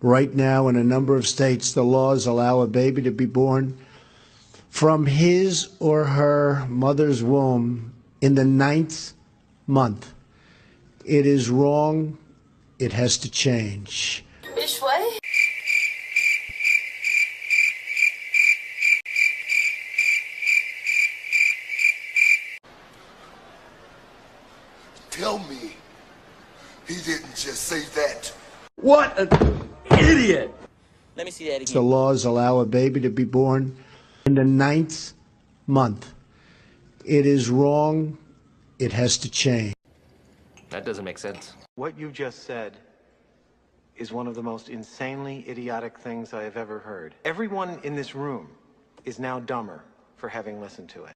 Right now, in a number of states, the laws allow a baby to be born from his or her mother's womb in the 9th month. It is wrong. It has to change. Tell me he didn't just say that. What an idiot! Let me see that again. The laws allow a baby to be born in the 9th month. It is wrong. It has to change. That doesn't make sense. What you just said is one of the most insanely idiotic things I have ever heard. Everyone in this room is now dumber for having listened to it.